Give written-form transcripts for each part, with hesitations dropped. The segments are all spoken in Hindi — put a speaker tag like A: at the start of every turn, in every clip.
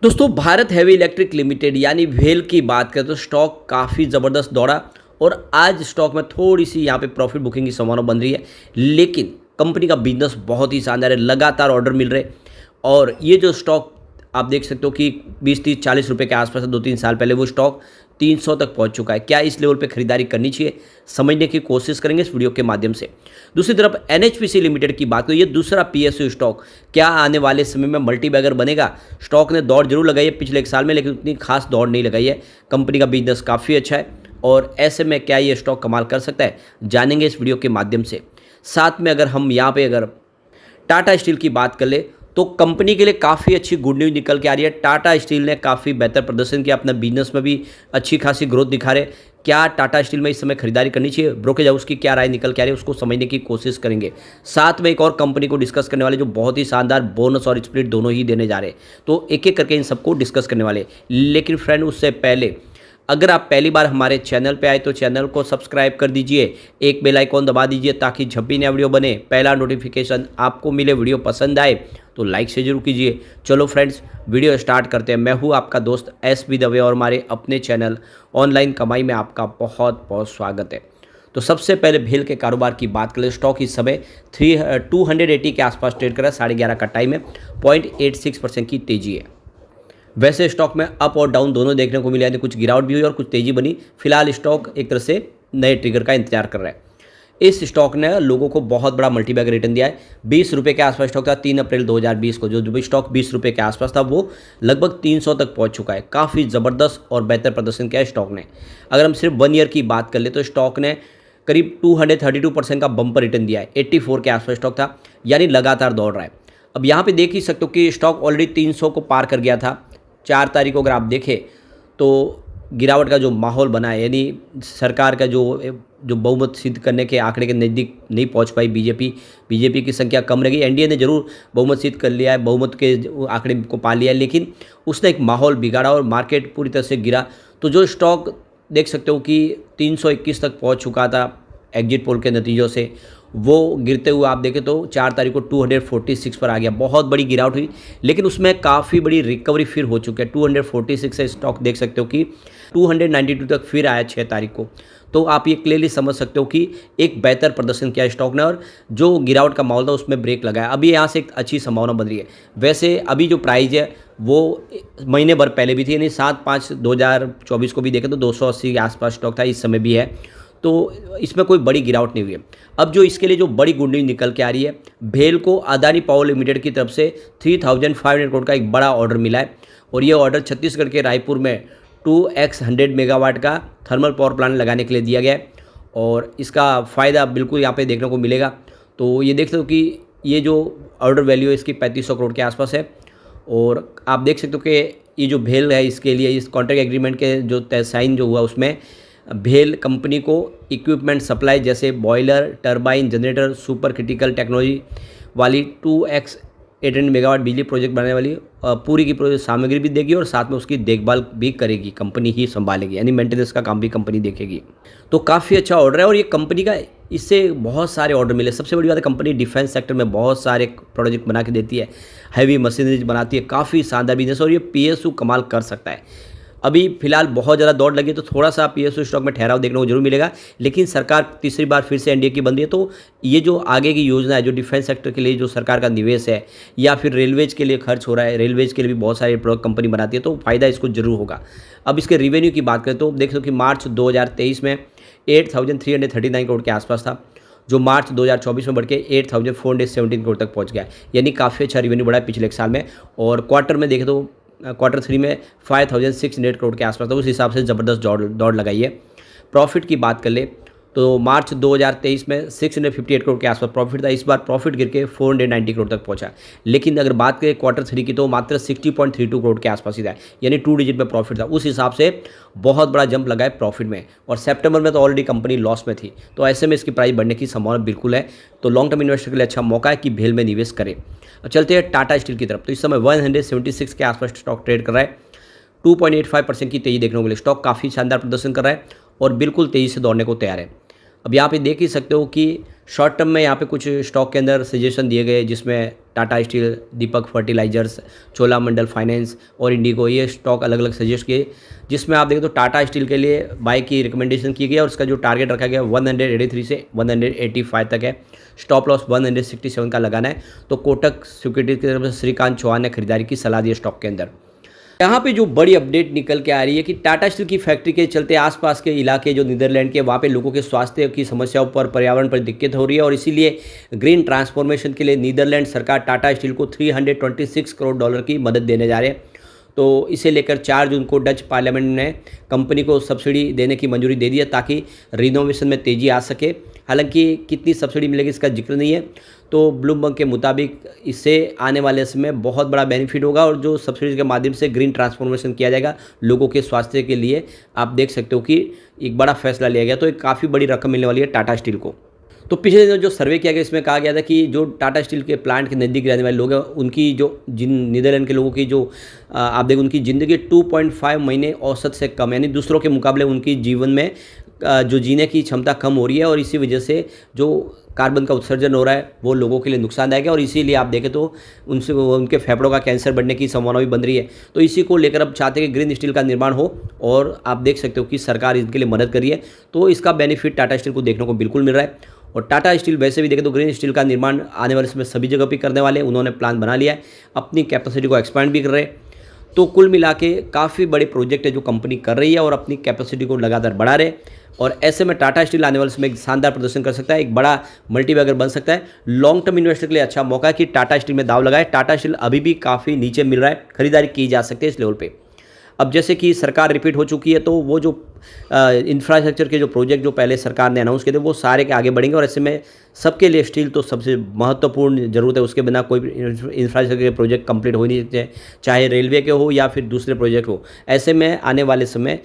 A: दोस्तों भारत हेवी इलेक्ट्रिक लिमिटेड यानी भेल की बात करें तो स्टॉक काफ़ी ज़बरदस्त दौड़ा और आज स्टॉक में थोड़ी सी यहाँ पे प्रॉफिट बुकिंग की संभावना बन रही है। लेकिन कंपनी का बिजनेस बहुत ही शानदार है, लगातार ऑर्डर मिल रहे और ये जो स्टॉक आप देख सकते हो कि 20 30 40 रुपए के आसपास 2 3 साल पहले वो स्टॉक 300 तक पहुंच चुका है। क्या इस लेवल पे खरीदारी करनी चाहिए, समझने की कोशिश करेंगे इस वीडियो के माध्यम से। दूसरी तरफ एनएचपीसी लिमिटेड की बात करें, ये दूसरा पीएसयू स्टॉक क्या आने वाले समय में मल्टी बैगर बनेगा। स्टॉक ने दौड़ जरूर लगाई है पिछले एक साल में, लेकिन उतनी खास दौड़ नहीं लगाई है। कंपनी का बिजनेस काफ़ी अच्छा है और ऐसे में क्या ये स्टॉक कमाल कर सकता है, जानेंगे इस वीडियो के माध्यम से। साथ में अगर हम यहाँ पे अगर टाटा स्टील की बात कर ले तो कंपनी के लिए काफ़ी अच्छी गुड न्यूज़ निकल के आ रही है। टाटा स्टील ने काफ़ी बेहतर प्रदर्शन किया, अपना बिजनेस में भी अच्छी खासी ग्रोथ दिखा रहे। क्या टाटा स्टील में इस समय खरीदारी करनी चाहिए, ब्रोकरेज हाउस की क्या राय निकल के आ रही है, उसको समझने की कोशिश करेंगे। साथ में एक और कंपनी को डिस्कस करने वाले जो बहुत ही शानदार बोनस और स्प्लिट दोनों ही देने जा रहे हैं, तो एक एक करके इन सबको डिस्कस करने वाले। लेकिन फ्रेंड उससे पहले अगर आप पहली बार हमारे चैनल पे आए तो चैनल को सब्सक्राइब कर दीजिए, एक बेल आइकॉन दबा दीजिए ताकि जब भी नया वीडियो बने पहला नोटिफिकेशन आपको मिले। वीडियो पसंद आए तो लाइक से जरूर कीजिए। चलो फ्रेंड्स वीडियो स्टार्ट करते हैं। मैं हूँ आपका दोस्त एस बी दवे और हमारे अपने चैनल ऑनलाइन कमाई में आपका बहुत बहुत स्वागत है। तो सबसे पहले भेल के कारोबार की बात करें, स्टॉक इस समय 280 के आसपास ट्रेड कर रहा है। 11:30 का टाइम है, 0.86% की तेजी है। वैसे स्टॉक में अप और डाउन दोनों देखने को मिले, यानी कुछ गिरावट भी हुई और कुछ तेजी बनी। फिलहाल स्टॉक एक तरह से नए ट्रिगर का इंतजार कर रहा है। इस स्टॉक ने लोगों को बहुत बड़ा मल्टीबैग रिटर्न दिया है। 20 रुपये के आसपास स्टॉक था 3 अप्रैल 2020 को। जो भी स्टॉक 20 रुपये के आसपास था वो लगभग 300 तक पहुंच चुका है। काफ़ी ज़बरदस्त और बेहतर प्रदर्शन किया है स्टॉक ने। अगर हम सिर्फ 1 ईयर की बात कर ले तो स्टॉक ने करीब 232% का बम्पर रिटर्न दिया है। 84 के आसपास स्टॉक था, यानी लगातार दौड़ रहा है। अब यहाँ पे देख ही सकते हो कि स्टॉक ऑलरेडी 300 को पार कर गया था। 4 तारीख को अगर आप देखें तो गिरावट का जो माहौल बना है, यानी सरकार का जो बहुमत सिद्ध करने के आंकड़े के नज़दीक नहीं पहुंच पाई बीजेपी की संख्या कम रह गई। एनडीए ने जरूर बहुमत सिद्ध कर लिया है, बहुमत के आंकड़े को पा लिया है, लेकिन उसने एक माहौल बिगाड़ा और मार्केट पूरी तरह से गिरा। तो जो स्टॉक देख सकते हो कि 321 तक पहुँच चुका था एग्जिट पोल के नतीजों से, वो गिरते हुए आप देखें तो 4 तारीख को 246 पर आ गया। बहुत बड़ी गिरावट हुई, लेकिन उसमें काफ़ी बड़ी रिकवरी फिर हो चुकी है। 246 से स्टॉक देख सकते हो कि 292 तक फिर आया 6 तारीख को। तो आप ये क्लियरली समझ सकते हो कि एक बेहतर प्रदर्शन किया स्टॉक ने और जो गिरावट का माहौल था उसमें ब्रेक लगाया। अभी यहाँ से एक अच्छी संभावना बन रही है। वैसे अभी जो प्राइस है वो महीने भर पहले भी थी, यानी 7/5/2024 को भी देखें तो 280 के आसपास स्टॉक था, इस समय भी है। तो इसमें कोई बड़ी गिरावट नहीं हुई है। अब जो इसके लिए जो बड़ी गुड न्यूज़ निकल के आ रही है, भेल को अदानी पावर लिमिटेड की तरफ से 3500 करोड़ का एक बड़ा ऑर्डर मिला है और ये ऑर्डर छत्तीसगढ़ के रायपुर में 2x 100 मेगावाट का थर्मल पावर प्लांट लगाने के लिए दिया गया है और इसका फ़ायदा बिल्कुल यहाँ पे देखने को मिलेगा। तो ये देख सकते हो कि ये जो ऑर्डर वैल्यू है इसकी 3500 करोड़ के आसपास है और आप देख सकते हो कि ये जो भेल है इसके लिए इस कॉन्ट्रैक्ट एग्रीमेंट के जो तय साइन जो हुआ उसमें भेल कंपनी को इक्विपमेंट सप्लाई जैसे boiler, turbine, generator, super critical technology वाली 2x 800 मेगावाट बिजली प्रोजेक्ट बनाने वाली पूरी की पूरी सामग्री भी देगी और साथ में उसकी देखभाल भी करेगी, कंपनी ही संभालेगी, यानी मेंटेनेंस का काम भी कंपनी देखेगी। तो काफ़ी अच्छा ऑर्डर है और ये कंपनी का इससे बहुत सारे ऑर्डर मिले। सबसे बड़ी बात है कंपनी डिफेंस सेक्टर में बहुत सारे प्रोजेक्ट बना के देती है, हैवी मशीनरीज बनाती है, काफ़ी शानदार बिजनेस और ये पीएसयू कमाल कर सकता है। अभी फिलहाल बहुत ज़्यादा दौड़ लगी तो थोड़ा सा पीएसयू स्टॉक में ठहराव देखने को जरूर मिलेगा, लेकिन सरकार तीसरी बार फिर से एनडीए की बन रही है। तो ये जो आगे की योजना है, जो डिफेंस सेक्टर के लिए जो सरकार का निवेश है या फिर रेलवेज के लिए खर्च हो रहा है, रेलवेज के लिए भी बहुत सारे प्रोडक्ट कंपनी बनाती है, तो फायदा इसको जरूर होगा। अब इसके रिवेन्यू की बात करें तो देख सकते हो कि मार्च 2023 में 8339 करोड़ के आसपास था, जो मार्च 2024 में बढ़ के 8417 करोड़ तक पहुँच गया, यानी काफ़ी अच्छा रिवेन्यू बढ़ा है पिछले एक साल में। और क्वार्टर में देखें तो क्वार्टर 3 में 5600 करोड़ के आसपास था, उस हिसाब से ज़बरदस्त दौड़ लगाई है। प्रॉफिट की बात कर ले तो मार्च 2023 में 658 करोड़ के आसपास प्रॉफिट था। इस बार प्रॉफिट गिर के 490 करोड़ तक पहुंचा, लेकिन अगर बात करें क्वार्टर 3 की तो मात्र 60.32 करोड़ के आसपास ही था, यानी 2 डिजिट में प्रॉफिट था। उस हिसाब से बहुत बड़ा जंप लगा है प्रॉफिट में और सितंबर में तो ऑलरेडी कंपनी लॉस में थी, तो ऐसे में इसकी प्राइस बढ़ने की संभावना बिल्कुल है। तो लॉन्ग टर्म इन्वेस्टर के लिए अच्छा मौका है कि भेल में निवेश करें। अब चलते हैं टाटा स्टील की तरफ। तो इस समय 176 के आसपास स्टॉक ट्रेड कर रहा है। 2.85% की तेजी देखने को मिली। स्टॉक काफ़ी शानदार प्रदर्शन कर रहा है और बिल्कुल तेज़ी से दौड़ने को तैयार है। अब यहाँ पे देख ही सकते हो कि शॉर्ट टर्म में यहाँ पे कुछ स्टॉक के अंदर सजेशन दिए गए, जिसमें टाटा स्टील, दीपक फर्टिलाइजर्स, चोलामंडल फाइनेंस और इंडिगो, ये स्टॉक अलग अलग सजेस्ट किए। जिसमें आप देखें तो टाटा स्टील के लिए बाय की रिकमेंडेशन की गई और उसका जो टारगेट रखा गया 183 से 185 तक है। स्टॉप लॉस 167 का लगाना है। तो कोटक सिक्योरिटीज की तरफ से श्रीकांत चौहान ने खरीदारी की सलाह दी स्टॉक के अंदर। यहाँ पे जो बड़ी अपडेट निकल के आ रही है कि टाटा स्टील की फैक्ट्री के चलते आसपास के इलाके जो नीदरलैंड के, वहाँ पे लोगों के स्वास्थ्य की समस्याओं पर, पर्यावरण पर दिक्कत हो रही है और इसीलिए ग्रीन ट्रांसफॉर्मेशन के लिए नीदरलैंड सरकार टाटा स्टील को $326 करोड़ की मदद देने जा रहे हैं। तो इसे लेकर 4 जून को डच पार्लियामेंट ने कंपनी को सब्सिडी देने की मंजूरी दे दी है ताकि रिनोवेशन में तेज़ी आ सके। हालांकि कितनी सब्सिडी मिलेगी इसका जिक्र नहीं है। तो ब्लूमबर्ग के मुताबिक इससे आने वाले समय में बहुत बड़ा बेनिफिट होगा और जो सब्सिडी के माध्यम से ग्रीन ट्रांसफॉर्मेशन किया जाएगा लोगों के स्वास्थ्य के लिए, आप देख सकते हो कि एक बड़ा फैसला लिया गया। तो एक काफ़ी बड़ी रकम मिलने वाली है टाटा स्टील को। तो पिछले दिनों जो सर्वे किया गया इसमें कहा गया था कि जो टाटा स्टील के प्लांट के नज़दीक रहने वाले लोग हैं उनकी जो नीदरलैंड के लोगों की जो आप देखो उनकी ज़िंदगी 2.5 महीने औसत से कम, यानी दूसरों के मुकाबले उनकी जीवन में जो जीने की क्षमता कम हो रही है और इसी वजह से जो कार्बन का उत्सर्जन हो रहा है वो लोगों के लिए नुकसानदायक है और इसीलिए आप देखें तो उनसे उनके फेफड़ों का कैंसर बढ़ने की संभावना भी बन रही है। तो इसी को लेकर अब चाहते हैं कि ग्रीन स्टील का निर्माण हो और आप देख सकते हो कि सरकार इसके लिए मदद कर रही है। तो इसका बेनिफिट टाटा स्टील को देखने को बिल्कुल मिल रहा है। और टाटा स्टील वैसे भी देखें तो ग्रीन स्टील का निर्माण आने वाले समय सभी जगह पर करने वाले हैं। उन्होंने प्लान बना लिया है, अपनी कैपेसिटी को एक्सपांड भी कर रहे हैं। तो कुल मिला के काफ़ी बड़े प्रोजेक्ट है जो कंपनी कर रही है और अपनी कैपेसिटी को लगातार बढ़ा रहे हैं। और ऐसे में टाटा स्टील आने वाले समय एक शानदार प्रदर्शन कर सकता है, एक बड़ा मल्टीबैगर बन सकता है। लॉन्ग टर्म इन्वेस्टर के लिए अच्छा मौका है कि टाटा स्टील में दाव लगाए। टाटा स्टील अभी भी काफ़ी नीचे मिल रहा है, खरीदारी की जा सकती है इस लेवल पे। अब जैसे कि सरकार रिपीट हो चुकी है तो वो जो इंफ्रास्ट्रक्चर के जो प्रोजेक्ट जो पहले सरकार ने अनाउंस किए थे वो सारे के आगे बढ़ेंगे और ऐसे में सबके लिए स्टील तो सबसे महत्वपूर्ण जरूरत है। उसके बिना कोई इंफ्रास्ट्रक्चर के प्रोजेक्ट कंप्लीट हो नहीं सकते, चाहे रेलवे के हो या फिर दूसरे प्रोजेक्ट हो। ऐसे में आने वाले समय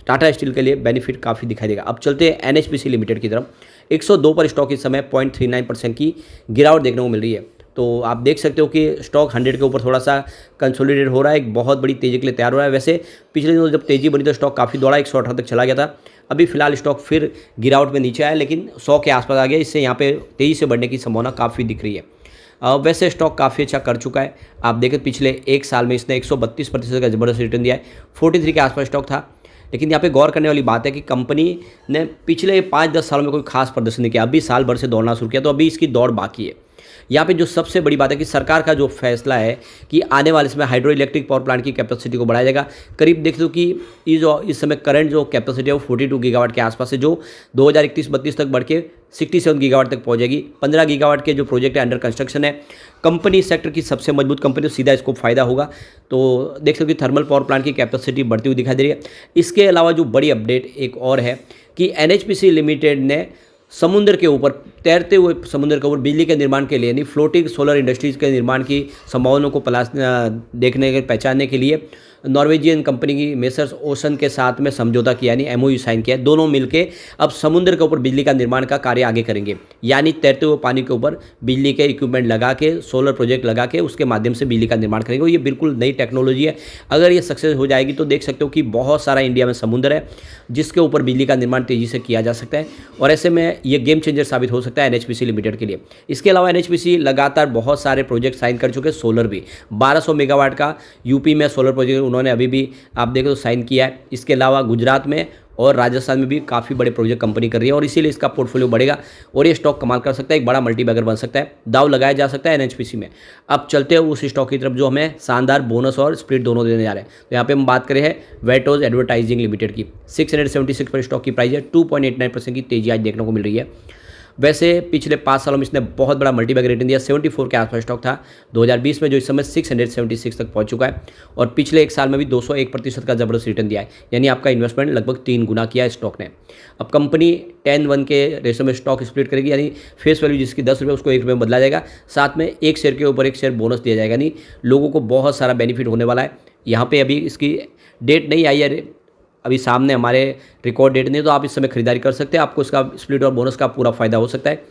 A: टाटा स्टील के लिए बेनिफिट काफ़ी दिखाई देगा। अब चलते हैं एनएचपीसी लिमिटेड की तरफ। 102 पर स्टॉक इस समय 0.39% की गिरावट देखने को मिल रही है। तो आप देख सकते हो कि स्टॉक 100 के ऊपर थोड़ा सा कंसोलिडेट हो रहा है, एक बहुत बड़ी तेज़ी के लिए तैयार हो रहा है। वैसे पिछले दिनों जब तेज़ी बनी तो स्टॉक काफ़ी दौड़ा, 118 तक चला गया था। अभी फिलहाल स्टॉक फिर गिरावट में नीचे आया लेकिन 100 के आसपास आ गया। इससे यहाँ पे तेज़ी से बढ़ने की संभावना काफ़ी दिख रही है। वैसे स्टॉक काफ़ी अच्छा कर चुका है। आप देखें पिछले एक साल में इसने 132% का ज़बरदस्त रिटर्न दिया है। 43 के आसपास स्टॉक था। लेकिन यहाँ पे गौर करने वाली बात है कि कंपनी ने पिछले 5-10 सालों में कोई खास प्रदर्शन नहीं किया, अभी साल भर से दौड़ना शुरू किया, तो अभी इसकी दौड़ बाकी है। यहाँ पे जो सबसे बड़ी बात है कि सरकार का जो फैसला है कि आने वाले समय हाइड्रो इलेक्ट्रिक पावर प्लांट की कैपेसिटी को बढ़ाया जाएगा। करीब देख लो कि ये जो इस समय करंट जो कैपेसिटी है वो 42 गीगावाट के आसपास है, जो 2031-32 तक बढ़ के 67 गीगावाट तक पहुँच जाएगी। 15 गीगावाट के जो प्रोजेक्ट है अंडर कंस्ट्रक्शन है। कंपनी सेक्टर की सबसे मजबूत कंपनी, तो सीधा इसको फायदा होगा। तो देख सकते हो कि थर्मल पावर प्लांट की कैपेसिटी बढ़ती हुई दिखाई दे रही है। इसके अलावा जो बड़ी अपडेट एक और है कि एनएचपीसी लिमिटेड ने समुद्र के ऊपर, तैरते हुए समुद्र के ऊपर बिजली के निर्माण के लिए यानी फ्लोटिंग सोलर इंडस्ट्रीज़ के निर्माण की संभावनाओं को देखने के पहचानने के लिए नॉर्वेजियन कंपनी की मेसर्स ओशन के साथ में समझौता किया, यानी एमओयू साइन किया। दोनों मिलके अब समुद्र के ऊपर बिजली का निर्माण का कार्य आगे करेंगे, यानी तैरते हुए पानी के ऊपर बिजली के इक्विपमेंट लगा के, सोलर प्रोजेक्ट लगा के उसके माध्यम से बिजली का निर्माण करेंगे। ये बिल्कुल नई टेक्नोलॉजी है। अगर ये सक्सेस हो जाएगी तो देख सकते हो कि बहुत सारा इंडिया में समुद्र है जिसके ऊपर बिजली का निर्माण तेज़ी से किया जा सकता है और ऐसे में ये गेम चेंजर साबित हो सकता है एनएचपीसी लिमिटेड के लिए। इसके अलावा एनएचपीसी लगातार बहुत सारे प्रोजेक्ट साइन कर चुके हैं। सोलर भी 1200 मेगावाट का यूपी में सोलर प्रोजेक्ट उन्होंने अभी भी आप देखो तो साइन किया है। इसके अलावा गुजरात में और राजस्थान में भी काफ़ी बड़े प्रोजेक्ट कंपनी कर रही है और इसीलिए इसका पोर्टफोलियो बढ़ेगा और ये स्टॉक कमाल कर सकता है, एक बड़ा मल्टीबैगर बन सकता है, दाव लगाया जा सकता है एनएचपीसी में। अब चलते हैं उस स्टॉक की तरफ जो हमें शानदार बोनस और स्प्लिट दोनों देने जा रहे हैं। तो यहाँ पे हम बात करें हैं वेटोज एडवर्टाइजिंग लिमिटेड की। 676 पर स्टॉक की प्राइस है। 2.89% की तेजी आज देखने को मिल रही है। वैसे पिछले 5 सालों में इसने बहुत बड़ा मल्टीबैगर रिटर्न दिया। 74 के आसपास स्टॉक था 2020 में, जो इस समय 676 तक पहुंच चुका है और पिछले एक साल में भी 201% का जबरदस्त रिटर्न दिया है, यानी आपका इन्वेस्टमेंट लगभग 3 गुना किया है स्टॉक ने। अब कंपनी 10:1 के रेशो में स्टॉक स्प्लिट करेगी, यानी फेस वैल्यू जिसकी 10 रुपये उसको 1 रुपये में बदला जाएगा। साथ में एक शेयर के ऊपर एक शेयर बोनस दिया जाएगा, यानी लोगों को बहुत सारा बेनिफिट होने वाला है। यहाँ पर अभी इसकी डेट नहीं आई है, अभी सामने हमारे रिकॉर्ड डेट नहीं, तो आप इस समय खरीदारी कर सकते हैं, आपको इसका स्प्लिट और बोनस का पूरा फायदा हो सकता है।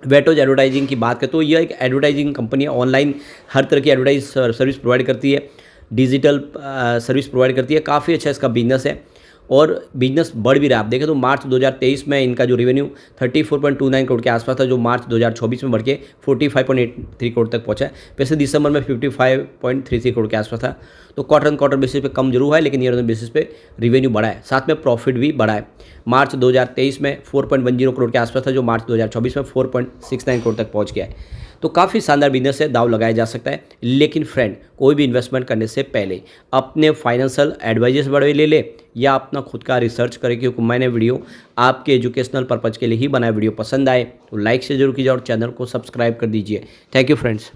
A: वेटोज एडवर्टाइजिंग की बात करें तो यह एक एडवर्टाइजिंग कंपनी है, ऑनलाइन हर तरह की एडवर्टाइज सर्विस प्रोवाइड करती है, डिजिटल सर्विस प्रोवाइड करती है, काफ़ी अच्छा इसका बिजनेस है और बिजनेस बढ़ भी रहा है। आप देखें तो मार्च 2023 में इनका जो रेवेन्यू 34.29 करोड़ के आसपास था, जो मार्च 2024 में बढ़ के 45.83 करोड़ तक पहुंचा है। वैसे दिसंबर में 55.33 करोड़ के आसपास था। तो क्वार्टर ऑन क्वार्टर बेसिस पे कम जरूर है, लेकिन ईयर ऑन बेसिस पे रेवेन्यू बढ़ा है, साथ में प्रॉफिट भी बढ़ा है। मार्च 2023 में 4.10 करोड़ के आसपास था, जो मार्च 2024 में 4.69 करोड़ तक पहुंच गया है। तो काफ़ी शानदार बिजनेस है, दाव लगाया जा सकता है। लेकिन फ्रेंड, कोई भी इन्वेस्टमेंट करने से पहले अपने फाइनेंशियल एडवाइजर्स बड़े ले ले या अपना खुद का रिसर्च करें, क्योंकि मैंने वीडियो आपके एजुकेशनल पर्पज़ के लिए ही बनाया। वीडियो पसंद आए तो लाइक से जरूर कीजिए और चैनल को सब्सक्राइब कर दीजिए। Thank you friends.